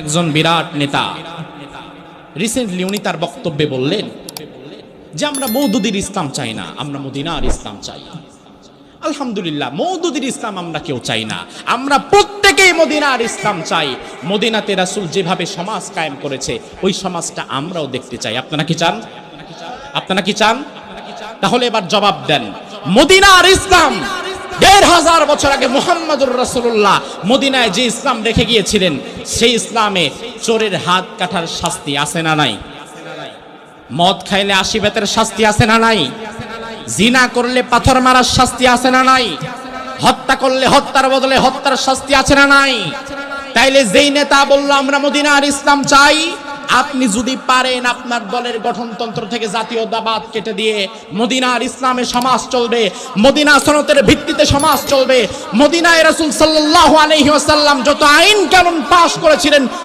একজন বিরাট নেতা রিসেন্টলি উনি তার বক্তব্যে বললেন যে আমরা মওদুদির ইসলাম চাই না, আমরা মদিনার ইসলাম চাই। আলহামদুলিল্লাহ, মওদুদির ইসলাম আমরা কেউ চাই না, আমরা প্রত্যেকেই মদিনার ইসলাম চাই। মদিনাতে রাসূল যেভাবে সমাজ কায়েম করেছে ওই সমাজটা আমরাও দেখতে চাই। আপনারা কি চান? আপনারা কি চান? তাহলে এবার জবাব দেন। মদিনার ইসলাম ১৫০০ বছর আগে মুহাম্মদুর রাসূলুল্লাহ মদিনায় যে ইসলাম রেখে গিয়েছিলেন সেই ইসলামে চোরের হাত কাটার শাস্তি আছে না নাই? মদ খাইলে ৮০ বেতের শাস্তি আছে না নাই? জিনা করলে পাথর মারার শাস্তি আছে না নাই? হত্যা করলে হত্যার বদলে হত্যার শাস্তি আছে না নাই? তাইলে যেই নেতা বলল আমরা মদিনার ইসলাম চাই, আপনি যদি পারেন আপনার দলের গঠনতন্ত্র থেকে জাতীয়তাবাদ কেটে দিয়ে মদিনার ইসলামে সমাজ চলবে, মদিনা সনদের ভিত্তিতে সমাজ চলবে, মদিনায় রাসূল সাল্লাল্লাহু আলাইহি ওয়াসাল্লাম যত আইন কানুন পাশ করেছিলেন